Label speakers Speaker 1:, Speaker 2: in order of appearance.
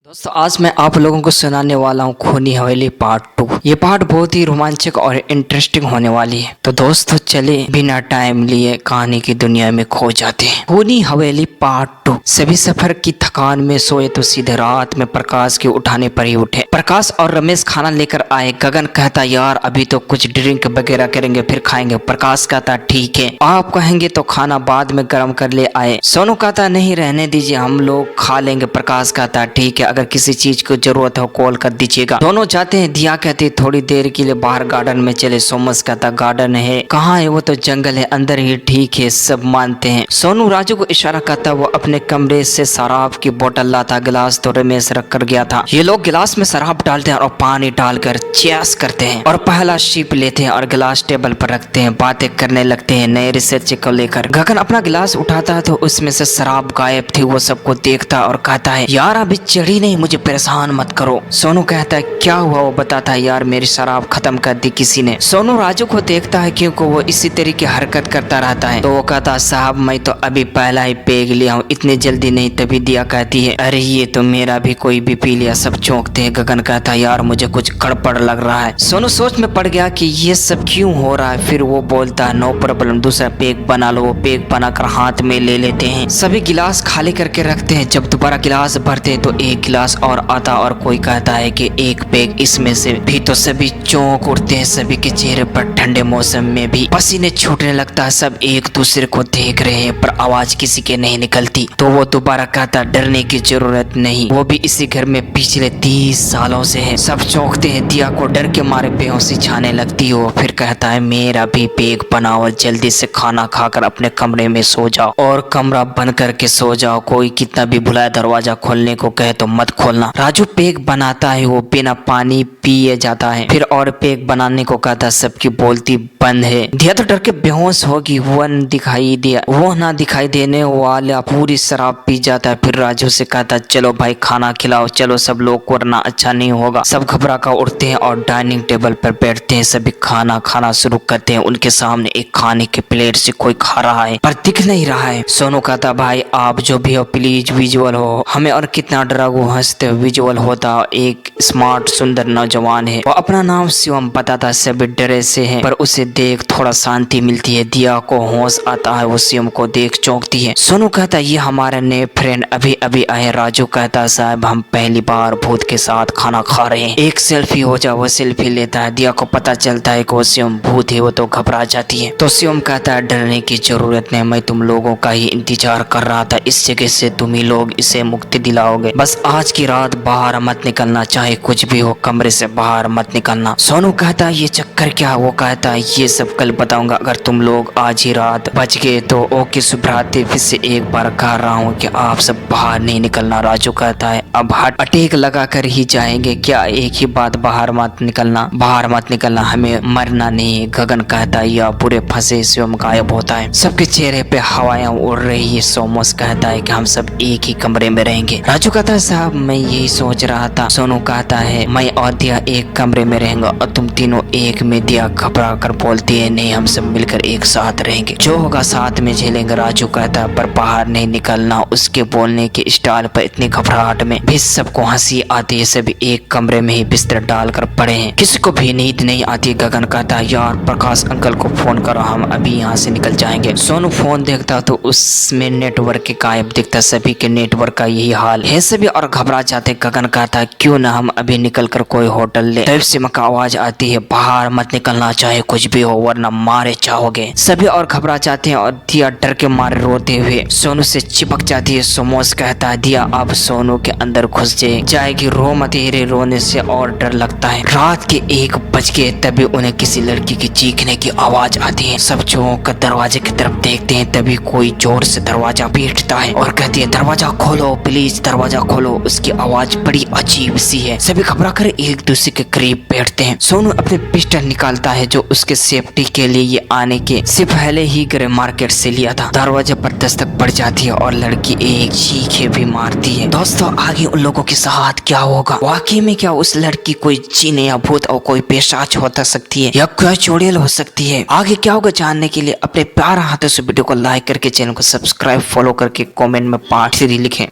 Speaker 1: दोस्तों आज मैं आप लोगों को सुनाने वाला हूँ खूनी हवेली पार्ट 2। ये पार्ट बहुत ही रोमांचक और इंटरेस्टिंग होने वाली है। तो दोस्तों चले बिना टाइम लिए कहानी की दुनिया में खो जाते हैं। खूनी हवेली पार्ट 2। सभी सफर की थकान में सोए तो सीधे रात में प्रकाश के उठाने पर ही उठे। प्रकाश और रमेश खाना लेकर आए। गगन कहता यार अभी तो कुछ ड्रिंक वगैरह करेंगे फिर खाएंगे। प्रकाश कहता ठीक है, आप कहेंगे तो खाना बाद में गर्म कर ले आए। सोनू कहता नहीं रहने दीजिए हम लोग खा लेंगे। प्रकाश कहता ठीक है, अगर किसी चीज को जरूरत हो कॉल कर दीजिएगा। दोनों जाते हैं। दिया कहती थोड़ी देर के लिए बाहर गार्डन में चले। सोमस कहता गार्डन है कहाँ है? वो तो जंगल है, अंदर ही ठीक है, सब मानते हैं। सोनू राजू को इशारा करता वो अपने कमरे से शराब की बोतल लाता। गिलास तो रमेश रख कर गया था। ये लोग गिलास में शराब डालते हैं और पानी डालकर चेस करते हैं और पहला शिप लेते हैं और गिलास टेबल पर रखते हैं। बातें करने लगते हैं नए रिसर्च को लेकर। गगन अपना गिलास उठाता है तो उसमें से शराब गायब थी। वो सबको देखता और कहता है यार अभी चढ़ी नहीं, मुझे परेशान मत करो। सोनू कहता है क्या हुआ? वो बताता है यार मेरी शराब खत्म कर दी किसी ने। सोनू राजू को देखता है क्योंकि वो इसी तरीके हरकत करता रहता है। तो वो कहता साहब मैं तो अभी पहला ही पेग लिया हूँ, इतनी जल्दी नहीं। तभी दिया कहती है अरे ये तो मेरा भी कोई भी पी लिया। सब चौंकते हैं। गगन कहता है यार मुझे कुछ गड़बड़ लग रहा है। सोनू सोच में पड़ गया कि ये सब क्यों हो रहा है। फिर वो बोलता है नो प्रॉब्लम, दूसरा पेग बना लो। वो पेग बनाकर हाथ में ले लेते हैं। सभी गिलास खाली करके रखते हैं। जब दोबारा गिलास भरते हैं तो एक गिलास और आता और कोई कहता है कि एक पेग इसमें से भी। तो सभी चौंक उठते हैं। सभी के चेहरे पर ठंडे मौसम में भी पसीने छूटने लगता है। सब एक दूसरे को देख रहे हैं पर आवाज किसी के नहीं निकलती। तो वो दोबारा कहता डरने की जरूरत नहीं, वो भी इसी घर में पिछले 30 सालों से है। सब चौंकते हैं। दिया को डर के मारे बेहोशी छाने लगती हो। फिर कहता है मेरा भी पेग बनाओ, जल्दी से खाना खाकर अपने कमरे में सो जाओ और कमरा बंद करके सो जाओ। कोई कितना भी बुलाए दरवाजा खोलने को कहे तो मत खोलना। राजू पेग बनाता है। वो बिना पानी पिए जाता है। फिर और पेग बनाने को कहता सबकी बोलती बंद है। दिया तो डर के बेहोश होगी। वो ना दिखाई देने वाला पूरी शराब पी जाता है। फिर राजू से कहता चलो भाई खाना खिलाओ, चलो सब लोग को वरना अच्छा नहीं होगा। सब घबरा कर उठते हैं और डाइनिंग टेबल पर बैठते हैं। सभी खाना खाना शुरू करते हैं। उनके सामने एक खाने के प्लेट से कोई खा रहा है पर दिख नहीं रहा है। सोनू कहता भाई आप जो भी हो प्लीज विजुअल हो हमें। और कितना डरागो हंसते विजुअल होता। एक स्मार्ट सुंदर नौजवान है। वो अपना नाम शिवम बताता। सभी डरे से है पर उसे देख थोड़ा शांति मिलती है। दिया को होश आता है। वो शिवम को देख चौंकती है। सोनू कहता ये हमारे नए फ्रेंड अभी अभी आए। राजू कहता साहब हम पहली बार भूत के साथ खाना खा रहे हैं, एक सेल्फी हो जाए। वो सेल्फी लेता है। दिया को पता चलता है कि वो शिवम भूत है। वो तो घबरा जाती है। तो शिवम कहता है डरने की जरूरत नहीं, मैं तुम लोगों का ही इंतजार कर रहा था। इस जगह से तुम ही लोग इसे मुक्ति दिलाओगे। बस आज की रात बाहर मत निकलना, चाहे कुछ भी हो कमरे से बाहर मत निकलना। सोनू कहता है ये चक्कर क्या? वो कहता है ये सब कल बताऊंगा। अगर तुम लोग आज ही रात बच गए तो ओके सुभ्राते। फिर से एक बार कह रहा हूँ कि आप सब बाहर नहीं निकलना। राजू कहता है अब हट अटैक लगा कर ही जाएंगे क्या? एक ही बात बाहर मत निकलना, बाहर मत निकलना, हमें मरना नहीं। गगन कहता है या पूरे फंसे। शिवम गायब होता है। सबके चेहरे पे हवाएं उड़ रही है। सोमस कहता है कि हम सब एक ही कमरे में रहेंगे। राजू कहता है साहब मैं यही सोच रहा था। सोनू कहता है मैं और दिया एक कमरे में रहेंगे और तुम तीनों एक में। दिया घबरा कर बोलती है नहीं हम सब मिलकर एक साथ रहेंगे, जो होगा साथ में झेलेंगे। राजू कहता है पर बाहर नहीं निकलना। उसके बोलने के स्टाइल पर इतनी घबराहट में भी सबको हंसी आती है। सभी एक कमरे में ही बिस्तर डालकर पड़े हैं, किसी को भी नींद नहीं आती। गगन कहता है यार प्रकाश अंकल को फोन करो, हम अभी यहाँ से निकल जाएंगे। सोनू फोन देखता तो उसमें नेटवर्क के गायब दिखता। सभी के नेटवर्क का यही हाल है। सभी और घबरा जाते। गगन कहता है क्यों ना हम अभी निकल कर कोई होटल ले। तब से मका आवाज आती है बाहर मत निकलना, चाहे कुछ भी हो वरना मारे चाहोगे। सभी और घबरा जाते हैं और दिया डर के मारे रोते हुए सोनू से चिपक जाती है। सोमोस कहता है दिया अब सोनू के अंदर घुस जाएगी, रो मत। तेरे रोने से और डर लगता है। रात के 1 बज गए तभी उन्हें किसी लड़की की चीखने की आवाज आती है। सब चौंक कर दरवाजे की तरफ देखते हैं। तभी कोई जोर से दरवाजा पीटता है और कहती है दरवाजा खोलो प्लीज, दरवाजा खोलो। उसकी आवाज बड़ी अजीब सी है। सभी घबरा कर एक दूसरे के करीब बैठते हैं। सोनू अपने पिस्टल निकालता है जो उसके सेफ्टी के लिए ये आने के से पहले ही ग्रे मार्केट से लिया था। दरवाजे पर दस्तक पड़ जाती है और लड़की एक चीखे भी मारती है। दोस्तों आगे उन लोगों के साथ क्या होगा? वाकई में क्या उस लड़की कोई जीन या भूत और कोई पेशाच हो सकती है या कोई चुड़ैल हो सकती है? आगे क्या होगा जानने के लिए अपने प्यार हाथों से वीडियो को लाइक करके चैनल को सब्सक्राइब फॉलो करके कमेंट में पार्ट 3 लिखें।